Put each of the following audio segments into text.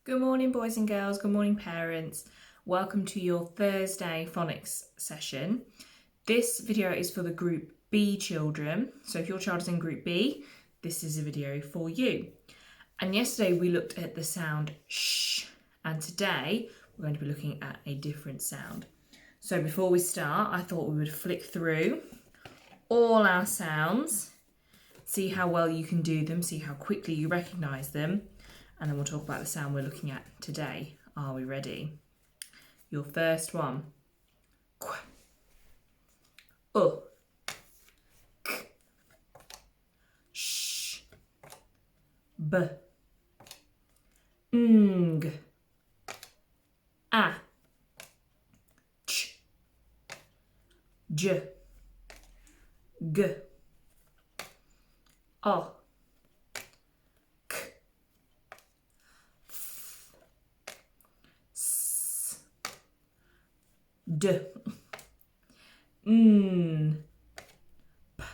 Good morning, boys and girls. Good morning, parents. Welcome to your Thursday phonics session. This video is for the Group B children. So if your child is in Group B, this is a video for you. And yesterday we looked at the sound sh, and today we're going to be looking at a different sound. So before we start, I thought we would flick through all our sounds, see how well you can do them, see how quickly you recognise them. And then we'll talk about the sound we're looking at today. Are we ready? Your first one. Qu. K. Sh. B. Ng. A. Ch. J. G. O. D, N, P,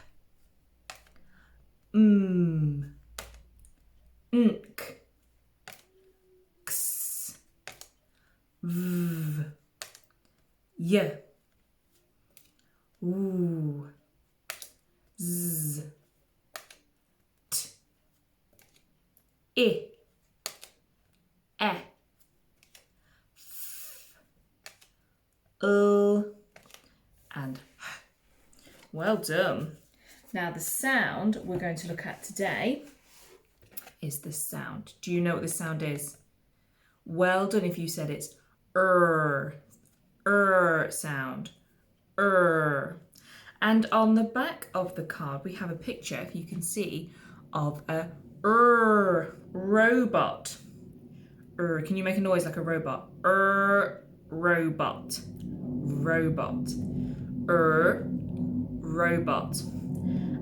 M, Nk, X, V, Y, W, Z, T, I, E, and H. Well done. Now the sound we're going to look at today is this sound. Do you know what this sound is? Well done if you said it's sound. And on the back of the card we have a picture, if you can see, of a robot. Can you make a noise like a robot? Robot. Robot. Robot.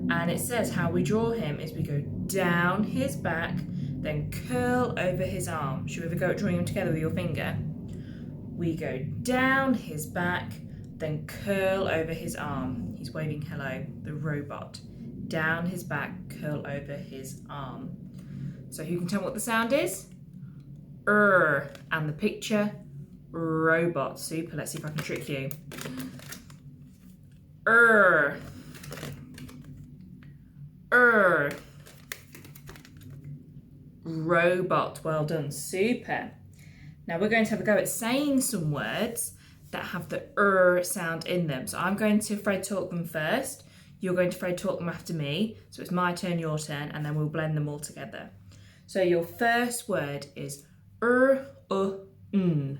And it says how we draw him is we go down his back, then curl over his arm. Should we ever go at drawing him together with your finger? We go down his back, then curl over his arm. He's waving hello, the robot. Down his back, curl over his arm. So who can tell me what the sound is? And the picture, robot. Super. Let's see if I can trick you. Robot. Well done. Super. Now we're going to have a go at saying some words that have the sound in them. So I'm going to Fred talk them first. You're going to Fred talk them after me. So it's my turn, your turn, and then we'll blend them all together. So your first word is n.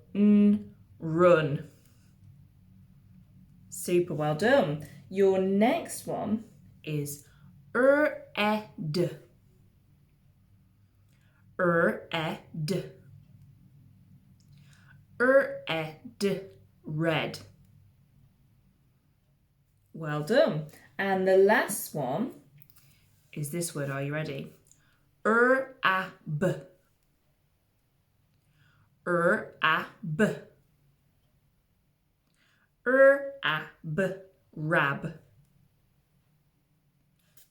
N. Run. Super, well done. Your next one is ed. Ed. Red. Well done. And the last one is this word. Are you ready? Ab. Ab. Rab.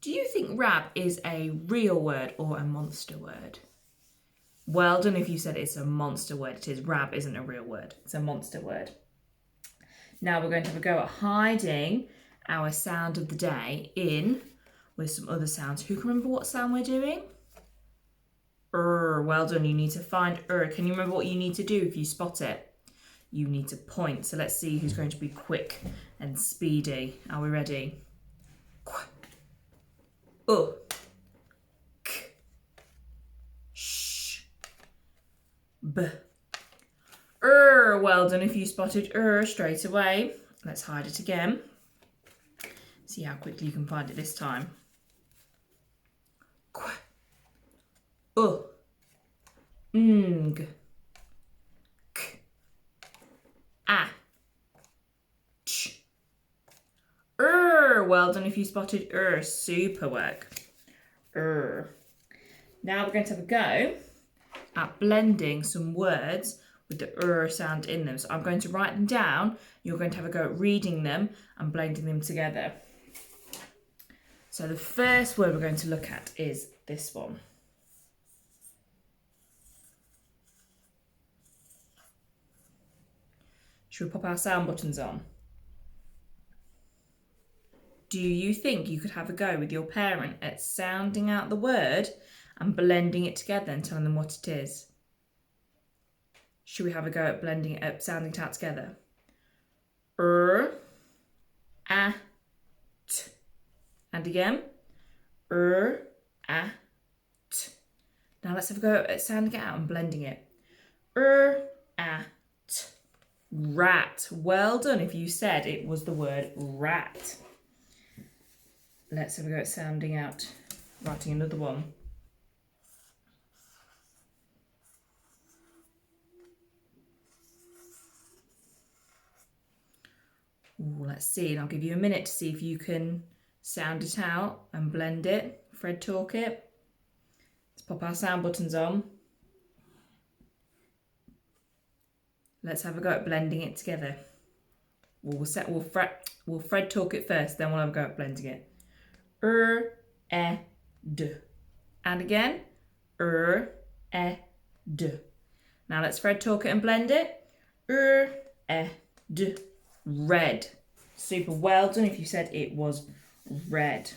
Do you think rab is a real word or a monster word? Well done if you said it's a monster word. It is. Rab isn't a real word. It's a monster word. Now we're going to have a go at hiding our sound of the day in with some other sounds. Who can remember what sound we're doing? Well done. You need to find Can you remember what you need to do if you spot it? You need to point. So let's see who's going to be quick and speedy. Are we ready? K. Sh. B. Well done if you spotted straight away. Let's hide it again. See how quickly you can find it this time. Ng. K. A. Ch. Well done if you spotted Super work. Now we're going to have a go at blending some words with the sound in them. So I'm going to write them down. You're going to have a go at reading them and blending them together. So the first word we're going to look at is this one. Should we pop our sound buttons on? Do you think you could have a go with your parent at sounding out the word and blending it together and telling them what it is? Should we have a go at blending it up, sounding it out together? A, t. And again. A, t. Now let's have a go at sounding it out and blending it. A, t. Rat. Well done if you said it was the word rat. Let's have a go at sounding out, writing another one. Ooh, let's see, and I'll give you a minute to see if you can sound it out and blend it. Fred, talk it. Let's pop our sound buttons on. Let's have a go at blending it together. We'll Fred talk it first, then we'll have a go at blending it. D. And again, D. Now let's Fred talk it and blend it. D. Red. Super well done if you said it was red.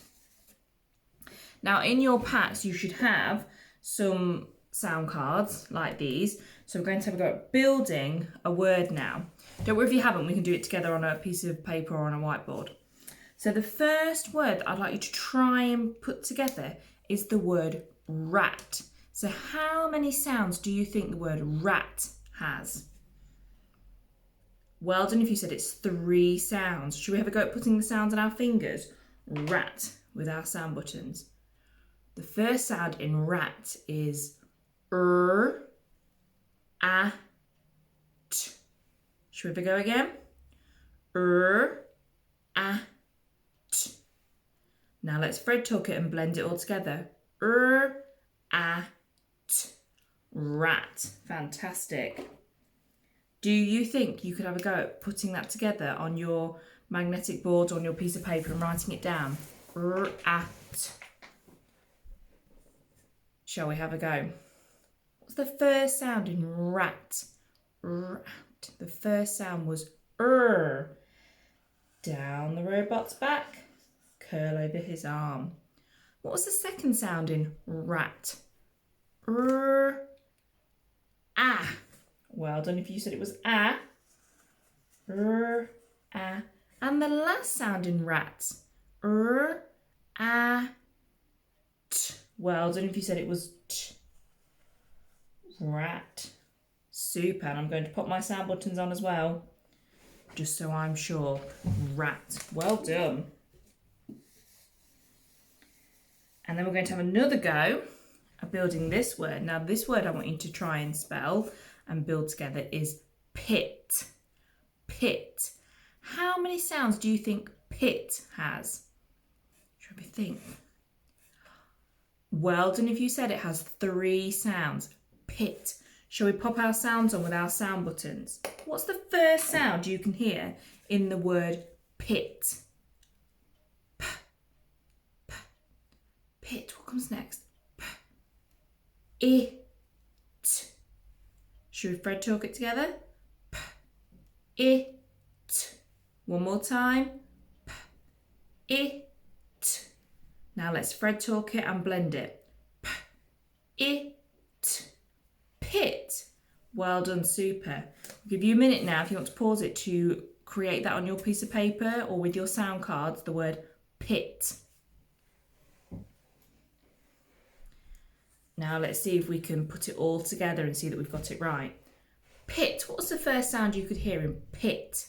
Now in your packs you should have some sound cards like these. So we're going to have a go at building a word now. Don't worry if you haven't, we can do it together on a piece of paper or on a whiteboard. So the first word that I'd like you to try and put together is the word rat. So how many sounds do you think the word rat has? Well done if you said it's 3 sounds. Should we have a go at putting the sounds on our fingers? Rat with our sound buttons. The first sound in rat is a, t. Should we have a go again? A, t. Now let's Fred talk it and blend it all together. A, t. Rat. Fantastic. Do you think you could have a go at putting that together on your magnetic board or on your piece of paper and writing it down? Rat. Shall we have a go? What's the first sound in rat? Rat. The first sound was Down the robot's back, curl over his arm. What was the second sound in rat? Ah. Well done if you said it was ah. Ah. And the last sound in rat. Ah. T. Well done if you said it was t. Rat. Super. And I'm going to put my sound buttons on as well, just so I'm sure. Rat. Well done. And then we're going to have another go at building this word. Now this word I want you to try and spell and build together is pit. Pit. How many sounds do you think pit has? Should we think? Well done if you said it has 3 sounds. Pit. Shall we pop our sounds on with our sound buttons? What's the first sound you can hear in the word pit? P. P. Pit. What comes next? P. It. Should we Fred talk it together? P. It. One more time. P. It. Now let's Fred talk it and blend it. P. It. Pit. Well done, super. I'll give you a minute now if you want to pause it to create that on your piece of paper or with your sound cards, the word pit. Now let's see if we can put it all together and see that we've got it right. Pit. What was the first sound you could hear in pit?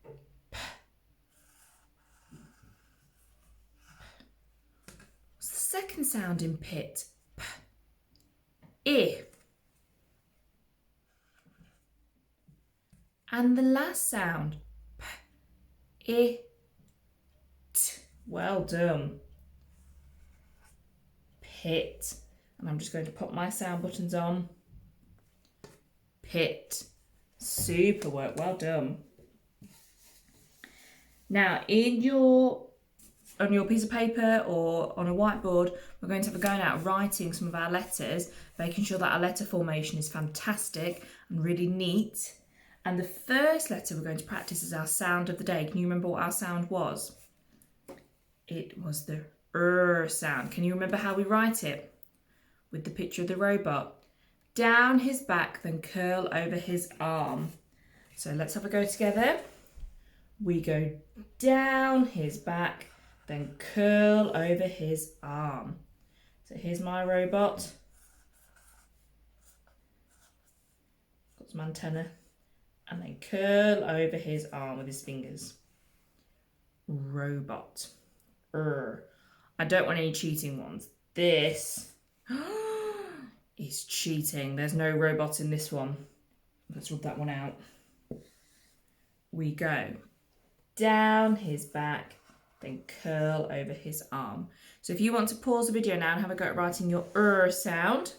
P. What's the second sound in pit? P. I. And the last sound, P. It. Well done. Pit. And I'm just going to put my sound buttons on. Pit. Super work. Well done. Now, in your on your piece of paper or on a whiteboard, we're going to have a go now at writing some of our letters, making sure that our letter formation is fantastic and really neat. And the first letter we're going to practice is our sound of the day. Can you remember what our sound was? It was the R sound. Can you remember how we write it? With the picture of the robot. Down his back, then curl over his arm. So let's have a go together. We go down his back, then curl over his arm. So here's my robot. Got some antenna. And then curl over his arm with his fingers. Robot. I don't want any cheating ones. This is cheating. There's no robot in this one. Let's rub that one out. We go down his back, then curl over his arm. So if you want to pause the video now and have a go at writing your sound.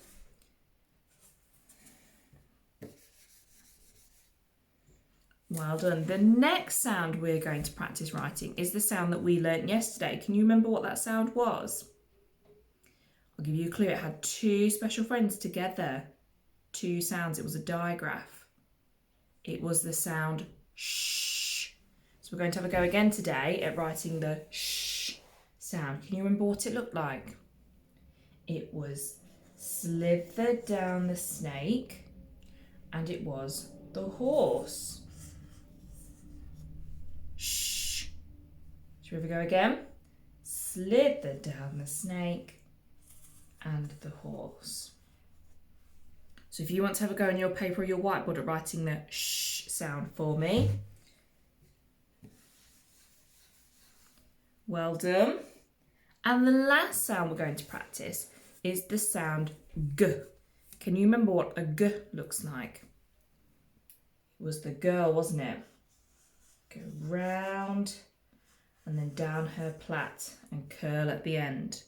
Well done. The next sound we're going to practice writing is the sound that we learnt yesterday. Can you remember what that sound was? I'll give you a clue. It had two special friends together. Two sounds. It was a digraph. It was the sound shh. So we're going to have a go again today at writing the shh sound. Can you remember what it looked like? It was slither down the snake, and it was the horse. Shh. Shall we have a go again? Slither down the snake and the horse. So if you want to have a go on your paper or your whiteboard at writing the shh sound for me. Well done. And the last sound we're going to practice is the sound g. Can you remember what a g looks like? It was the girl, wasn't it? Go round and then down her plait and curl at the end.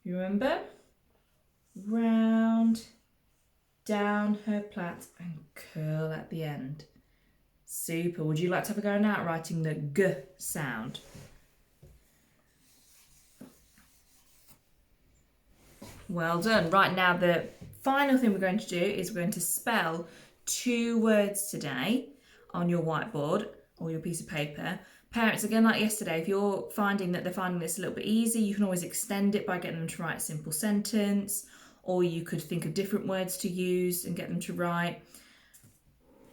You remember? Round, down her plait and curl at the end. Super. Would you like to have a go now at writing the g sound? Well done. Right, now the final thing we're going to do is we're going to spell two words today on your whiteboard or your piece of paper. Parents, again like yesterday, if you're finding that they're finding this a little bit easy, you can always extend it by getting them to write a simple sentence, or you could think of different words to use and get them to write.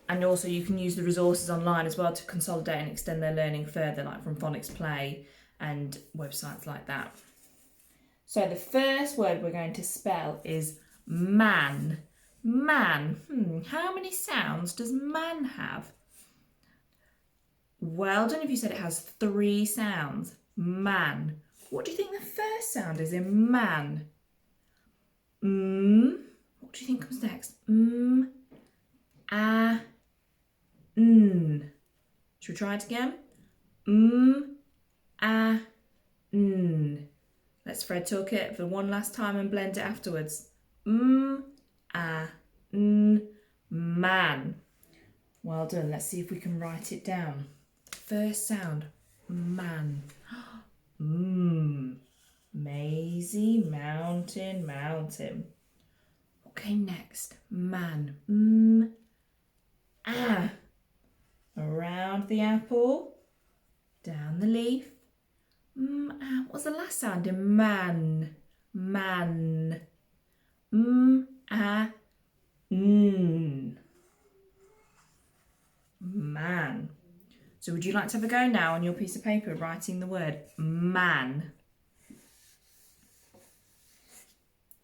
And also you can use the resources online as well to consolidate and extend their learning further, like from Phonics Play and websites like that. So the first word we're going to spell is man. Man. How many sounds does man have? Well done if you said it has 3 sounds. Man. What do you think the first sound is in man? What do you think comes next? A, n. Should we try it again? A, n. Let's Fred talk it for one last time and blend it afterwards. A, n, man. Well done. Let's see if we can write it down. First sound, man. Maisie, mountain, mountain. Okay, next, man. Around the apple, down the leaf. What was the last sound in man? Man. Man. So would you like to have a go now on your piece of paper writing the word man?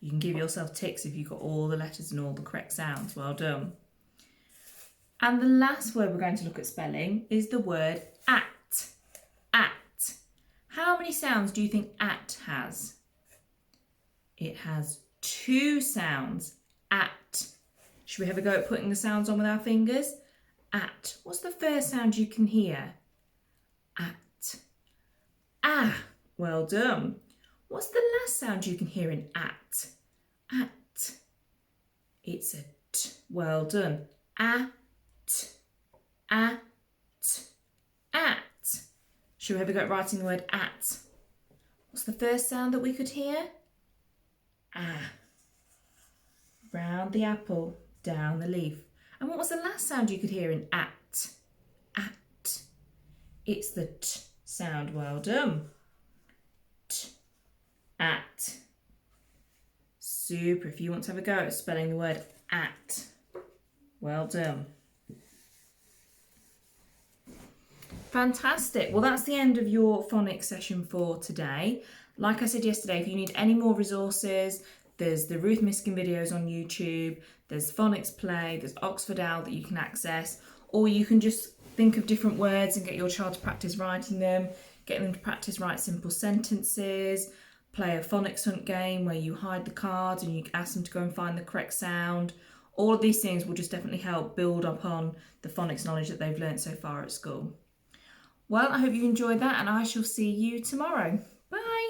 You can give yourself ticks if you've got all the letters and all the correct sounds. Well done. And the last word we're going to look at spelling is the word at. At. How many sounds do you think at has? It has 2 sounds. At. Should we have a go at putting the sounds on with our fingers? At. What's the first sound you can hear? At. Ah. Well done. What's the last sound you can hear in at? At. It's a t. Well done. At. At. At. Should we have a go at writing the word at What's the first sound that we could hear? Ah. Round the apple, down the leaf. And what was the last sound you could hear in at? At. It's the t sound. Well done. T. At. Super. If you want to have a go at spelling the word at. Well done. Fantastic. Well, that's the end of your phonics session for today. Like I said yesterday, if you need any more resources, there's the Ruth Miskin videos on YouTube, there's Phonics Play, there's Oxford Owl that you can access, or you can just think of different words and get your child to practice writing them, get them to practice write simple sentences, play a phonics hunt game where you hide the cards and you ask them to go and find the correct sound. All of these things will just definitely help build upon the phonics knowledge that they've learnt so far at school. Well, I hope you enjoyed that, and I shall see you tomorrow. Bye.